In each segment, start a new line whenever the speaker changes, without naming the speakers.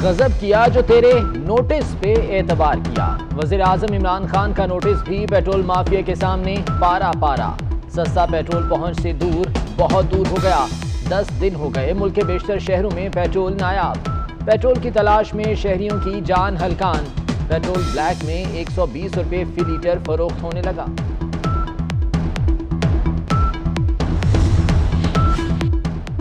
गजब किया जो तेरे नोटिस पे एतबार किया। वजीर आजम इमरान खान का नोटिस भी पेट्रोल माफिया के सामने पारा पारा। सस्ता पेट्रोल पहुंच से दूर, बहुत दूर हो गया। 10 दिन हो गए मुल्क के बेशतर शहरों में पेट्रोल नायाब। पेट्रोल की तलाश में शहरियों की जान हलकान। पेट्रोल ब्लैक में 120 रुपए फी लीटर फरोख्त होने लगा।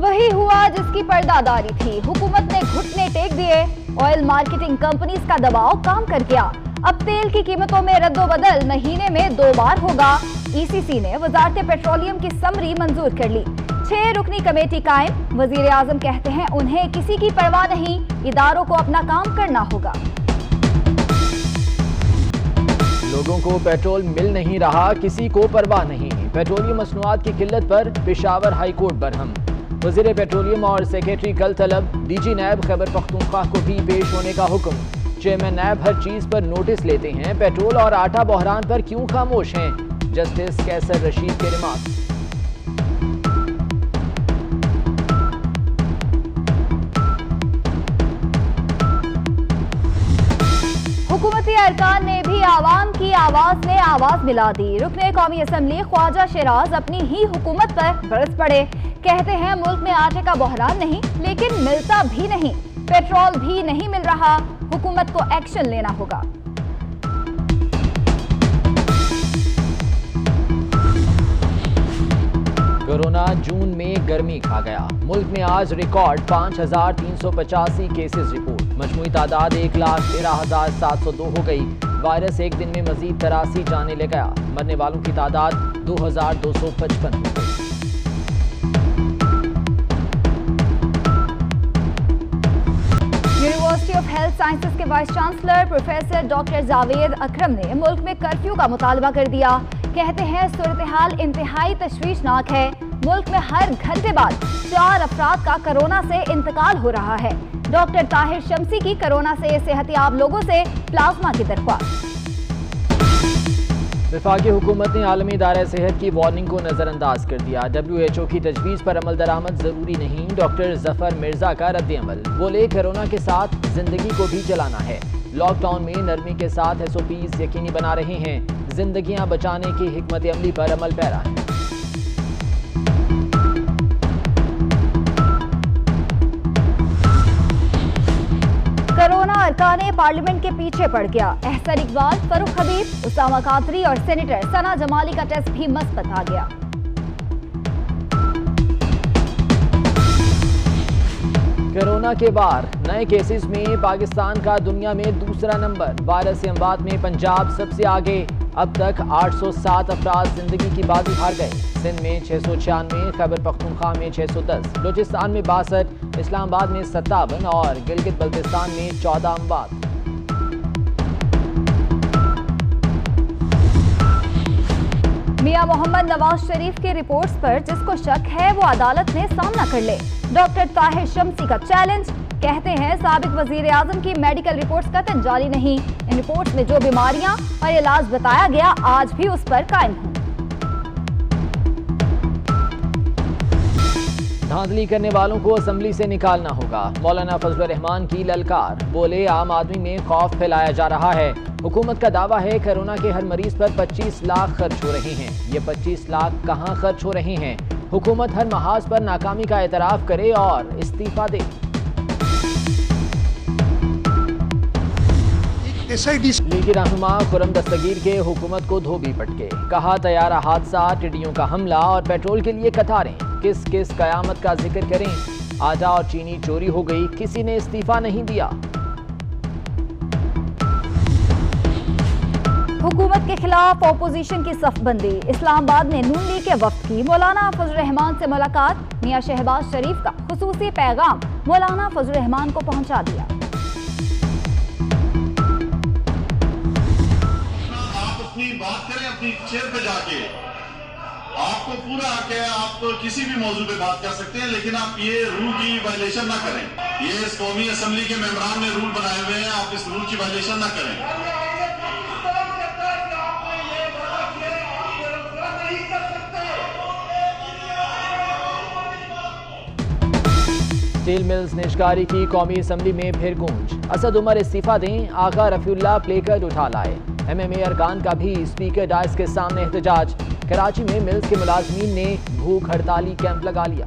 वही हुआ जिसकी पर्दादारी थी। हुकूमत ने घुटने टेक दिए। ऑयल मार्केटिंग कंपनीज का दबाव काम कर गया। अब तेल की कीमतों में रद्दोबदल महीने में 2 बार होगा। ईसीसी ने वजारत पेट्रोलियम की समरी मंजूर कर ली। 6 रुकनी कमेटी कायम। वजीर आजम कहते हैं उन्हें किसी की परवाह नहीं, इदारों को अपना काम करना होगा।
लोगों को पेट्रोल मिल नहीं रहा, किसी को परवाह नहीं। पेट्रोलियम मसनूआत की किल्लत पर पेशावर हाई कोर्ट बरहम। वजीर पेट्रोलियम और सेक्रेटरी कल तलब। डीजी नैब खैबर पख्तूनख्वा को भी पेश होने का हुक्म। चेयरमैन नैब हर चीज पर नोटिस लेते हैं, पेट्रोल और आटा बहरान पर क्यों खामोश हैं? जस्टिस कैसर रशीद के रिमार्क।
हुकूमती अरकान ने भी आवाम की आवाज में आवाज मिला दी। रुकने कौमी असम्बली ख्वाजा शिराज अपनी ही हुकूमत पर बरस पड़े। कहते हैं मुल्क में आटे का बहरान नहीं, लेकिन मिलता भी नहीं। पेट्रोल भी नहीं मिल रहा, हुकूमत को एक्शन लेना होगा।
कोरोना जून में गर्मी खा गया। मुल्क में आज रिकॉर्ड 5385 केसेस रिपोर्ट। मजमूई तादाद 1,13,702 हो गई। वायरस एक दिन में मजीद 83 जाने ले गया। मरने वालों की तादाद 2255 हो गई।
यूनिवर्सिटी ऑफ हेल्थ साइंसेज के vice chancellor professor doctor Javed Akram ने मुल्क में कर्फ्यू का मुतालबा कर दिया। कहते हैं सूरत हाल इंतहाई तशवीशनाक है। मुल्क में हर घंटे बाद 4 अफराद का कोरोना से इंतकाल हो रहा है। डॉक्टर ताहिर शम्सी की कोरोना से सेहतियाब लोगों से प्लाज्मा की दरख्वास्त।
वफाकी हुकूमत ने आलमी इदारा सेहत की वार्निंग को नजरअंदाज कर दिया। WHO की तजवीज़ पर अमल दरामद जरूरी नहीं। डॉक्टर जफर मिर्जा का रद्द-ए-अमल। बोले कोरोना के साथ जिंदगी को भी चलाना है। लॉकडाउन में नरमी के साथ SOPs यकीनी बना रहे हैं। जिंदगियां बचाने की हिकमत अमली पर अमल पैरा है।
कोरोना अरकाने पार्लियामेंट के पीछे पड़ गया। एहसन इकबाल, फरूख हबीब, उसामा कादरी और सेनेटर सना जमाली का टेस्ट भी मस्बत आ गया।
कोरोना के बाद नए केसेस में पाकिस्तान का दुनिया में दूसरा नंबर। वायरस से अमवात में पंजाब सबसे आगे। अब तक 807 अफराद जिंदगी की बाजी हार गए। सिंध में 696, खैबर पख्तूनख्वा में 610, बलूचिस्तान में 62, इस्लामाबाद में 57 और गिलगित बल्तिस्तान में 14 अमवात।
मियां मोहम्मद नवाज शरीफ की रिपोर्ट्स पर जिसको शक है वो अदालत में सामना कर ले। डॉक्टर ताहिर शम्सी का चैलेंज। कहते हैं साबिक वजीर आजम की मेडिकल रिपोर्ट्स कतई जाली नहीं। इन रिपोर्ट्स में जो बीमारियां और इलाज बताया गया आज भी उस पर कायम है।
धांधली करने वालों को असेंबली से निकालना होगा। मौलाना फजलुर रहमान की ललकार। बोले आम आदमी में खौफ फैलाया जा रहा है। हुकूमत का दावा है कोरोना के हर मरीज पर 25 लाख खर्च हो रहे हैं। ये 25 लाख कहां खर्च हो रहे हैं? हुकूमत हर महाज पर नाकामी का एतराफ करे और इस्तीफा दे। लीगी रहनुमा खुरम दस्तगीर के हुकूमत को धोबी पटके। कहा तैयारा हादसा, टिड्डियों का हमला और पेट्रोल के लिए कतारें। किस किस कयामत का जिक्र करें? आटा और चीनी चोरी हो गई, किसी ने इस्तीफा नहीं दिया।
हुकूमत के खिलाफ ऑपोजिशन की सफबंदी। इस्लामाबाद में नून लीग के वफ्द की मौलाना फजलुर रहमान से मुलाकात। मियां शहबाज शरीफ का खुसूसी पैगाम मौलाना फजलुर रहमान को पहुंचा दिया।
आप अपनी बात करें अपनी चेयर पे जाके। आपको पूरा आके आप तो किसी भी मौजू पे बात कर सकते हैं, लेकिन आप ये रूल की वायलेशन ना करें। ये इस कौमी असेंबली के मेंबरान ने रूल बनाए हुए हैं, आप इस रूल की वायलेशन ना करें।
स्टील मिल्स निष्कारी की कौमी असम्बली में फिर गूंज। असद उमर इस्तीफा दें, आका रफीउल्लाह प्लेकार्ड उठा लाए। MMA अरकान का भी स्पीकर डायस के सामने एहतजाज। कराची में मिल्स के मुलाजमीन ने भूख हड़ताली कैंप लगा लिया।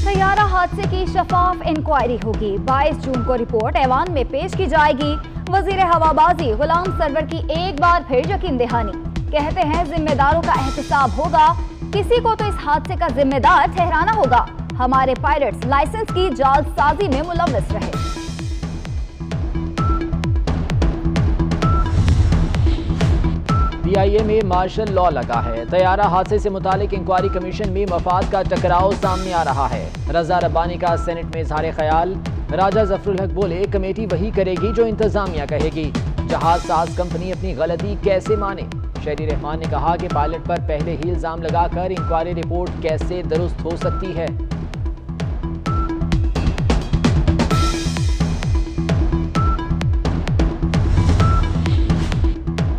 तैयारा हादसे की शफाफ इंक्वायरी होगी। 22 जून को रिपोर्ट ऐवान में पेश की जाएगी। वजीर हवाबाजी गुलाम सरवर की एक बार फिर यकीन दहानी। कहते हैं जिम्मेदारों का एहतसाब होगा, किसी को तो इस हादसे का जिम्मेदार ठहराना होगा। हमारे पायलट्स लाइसेंस की जालसाजी में मुलव्वस रहे।
PIA में मार्शल लॉ लगा है। तैयारा हादसे से मुतालिक इंक्वायरी कमीशन में मफाद का टकराव सामने आ रहा है। रजा रब्बानी का सेनेट में इजहार ख्याल। राजा जफरुल हक बोले, कमेटी वही करेगी जो इंतजामिया कहेगी। जहाज साज कंपनी अपनी गलती कैसे माने। शहरी रहमान ने कहा कि पायलट पर पहले ही इल्जाम लगाकर इंक्वायरी रिपोर्ट कैसे दुरुस्त हो सकती है।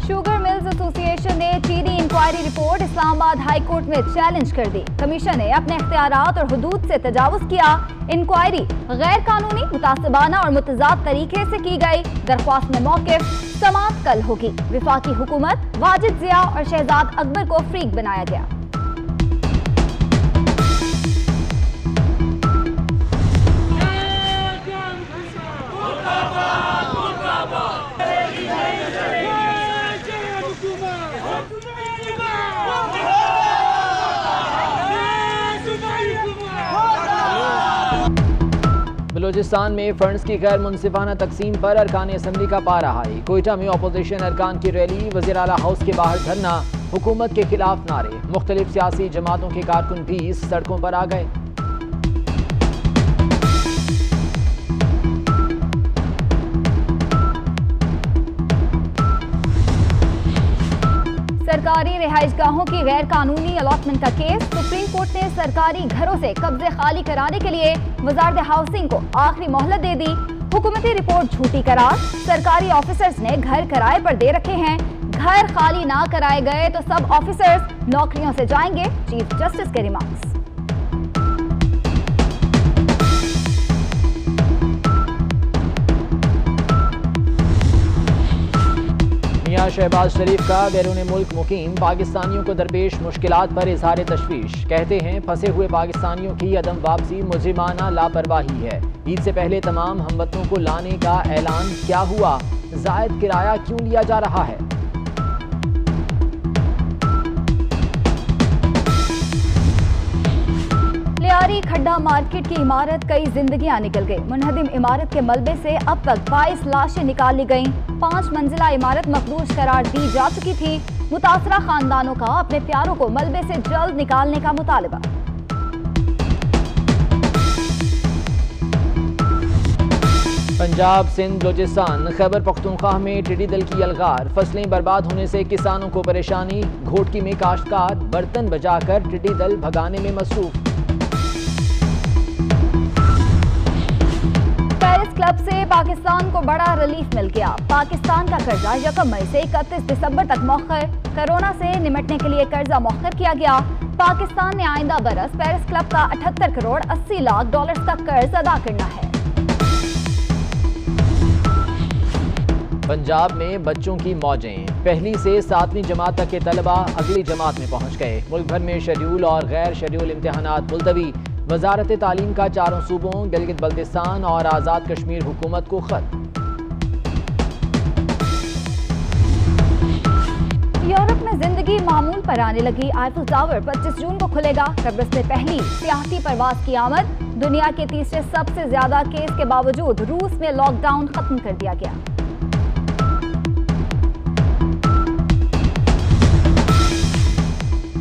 शुगर मिल्स एसोसिएशन ने चीनी inquiry report Islamabad high court में चैलेंज कर दी। कमीशन ने अपने इख्तियारात और हुदूद से तजावुज किया। इंक्वायरी गैर कानूनी, मुतासिबाना और मुतजाद तरीके से की गई। दरख्वास्त में मौक़िफ़ समाअत कल होगी। विफाकी हुकूमत वाजिद जिया और शहजाद अकबर को फ्रीक बनाया गया।
बलूचिस्तान में फंड्स की गैर मुनसिफाना तकसीम पर अरकान असम्बली का पारा हाई। कोयटा में अपोजिशन अरकान की रैली, वज़ीर आला हाउस के बाहर धरना, हुकूमत के खिलाफ नारे। मुख्तलिफ सियासी जमातों के कारकुन भी सड़कों पर आ गए।
सरकारी रिहाइशगाहों की गैर कानूनी अलॉटमेंट का केस। सुप्रीम कोर्ट ने सरकारी घरों से कब्जे खाली कराने के लिए वजारत हाउसिंग को आखिरी मोहलत दे दी। हुकूमती रिपोर्ट झूठी करार। सरकारी ऑफिसर्स ने घर किराए पर दे रखे हैं। घर खाली ना कराए गए तो सब ऑफिसर्स नौकरियों से जाएंगे। चीफ जस्टिस के रिमार्क्स।
मियां शहबाज शरीफ का बैरून मुल्क मुकीम पाकिस्तानियों को दरपेश मुश्किलात पर इजहार तशवीश। कहते हैं फंसे हुए पाकिस्तानियों की अदम वापसी मुजरिमाना लापरवाही है। ईद से पहले तमाम हमवतनों को लाने का ऐलान क्या हुआ। जायद किराया क्यों लिया जा रहा है।
लियारी खड्डा मार्केट की इमारत कई जिंदगियां निकल गई। मुनहदिम इमारत के मलबे से अब तक 22 लाशें निकाल ली गईं। 5 मंजिला इमारत मखदूश करार दी जा चुकी थी। मुतासरा खानदानों का अपने प्यारों को मलबे से जल्द निकालने का मुतालबा।
पंजाब, सिंध, बलूचिस्तान, खैबर पख्तूनख्वा में टिड्डी दल की अलगार। फसलें बर्बाद होने से किसानों को परेशानी। घोटकी में काश्तकार बर्तन बजाकर टिड्डी दल भगाने में मसरूफ।
पेरिस क्लब से पाकिस्तान को बड़ा रिलीफ मिल गया। पाकिस्तान का कर्जा 1 मई से 31 दिसंबर तक मौखर। कोरोना से निमटने के लिए कर्जा मौखर किया गया। पाकिस्तान ने आइंदा बरस पेरिस क्लब का 78 करोड़ 80 लाख डॉलर तक कर्ज अदा करना है।
पंजाब में बच्चों की मौजें। पहली से 7वीं जमात तक के तलबा अगली जमात में पहुंच गए। मुल्क भर में शेड्यूल और गैर शेड्यूल इम्तिहानात मुलतवी। वजारत तालीम का चारों सूबों, गिलगित बल्तिस्तान और आज़ाद कश्मीर हुकूमत को खत।
यूरोप में जिंदगी मामूल पर आने लगी। आईफिल टावर 25 जून को खुलेगा। कब्रिस में पहली सियाहती परवाज की आमद। दुनिया के तीसरे सबसे ज्यादा केस के बावजूद रूस में लॉकडाउन खत्म कर दिया गया।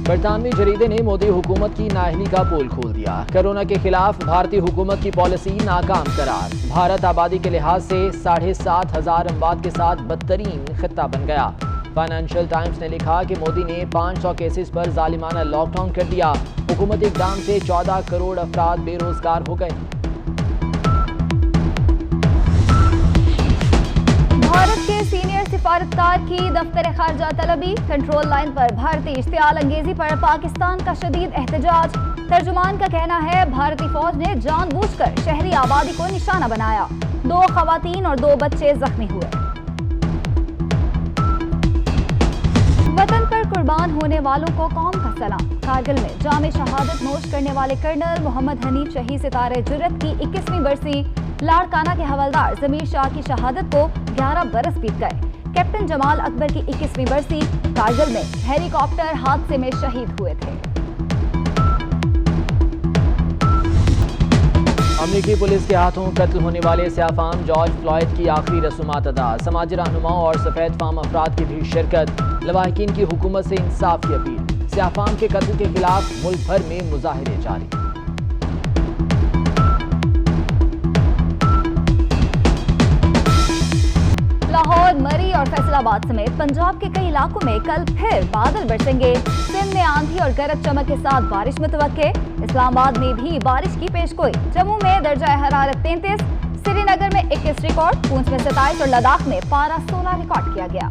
बरतानवी जरीदे ने मोदी हुकूमत की नाअहली का पोल खोल दिया। कोरोना के खिलाफ भारतीय हुकूमत की पॉलिसी नाकाम करार। भारत आबादी के लिहाज से 7,500 अमवात के साथ बदतरीन खित्ता बन गया। फाइनेंशियल टाइम्स ने लिखा कि मोदी ने 500 केसेस पर जालिमाना लॉकडाउन कर दिया। हुकूमती इक़दाम से 14 करोड़ अफराद बेरोजगार हो गए। भारत के
सीनियर सिफारतकार की दफ्तर खारजा तलबी। कंट्रोल लाइन पर भारतीय इश्तियाल अंगेजी पर पाकिस्तान का शदीद एहतजाज। तर्जुमान का कहना है भारतीय फौज ने जानबूझकर शहरी आबादी को निशाना बनाया। 2 खवातीन और 2 बच्चे जख्मी हुए। वतन पर कुर्बान होने वालों को कौम का सलाम। कारगिल में जामे शहादत नोश करने वाले कर्नल मोहम्मद हनीफ शहीद सितारे जुर्रत की 21वीं बरसी। लाड़काना के हवलदार जमीर शाह की शहादत को 11 बरस बीत गए। कैप्टन जमाल अकबर की 21वीं बरसी। कारगिल में हेलीकॉप्टर हादसे में शहीद हुए थे।
अमेरिकी पुलिस के हाथों कत्ल होने वाले स्याफाम जॉर्ज फ्लॉयड की आखिरी रसूमात अदा। समाजी रहनुमाओं और सफेद फाम अफराद की भी शिरकत। लवाहिकीन की हुकूमत से इंसाफ की अपील। स्याफाम के कत्ल के खिलाफ मुल्क भर में मुजाहिरे जारी।
लाहौर, मरी और फैसलाबाद समेत पंजाब के कई इलाकों में कल फिर बादल बरसेंगे। सिंध में आंधी और गरज चमक के साथ बारिश मुतवक्के। इस्लामाबाद में भी बारिश की पेशगोई। जम्मू में दर्जा हरारत 33, श्रीनगर में 21 रिकॉर्ड, पूंछ में 27 और लद्दाख में पारा 16 रिकॉर्ड किया गया।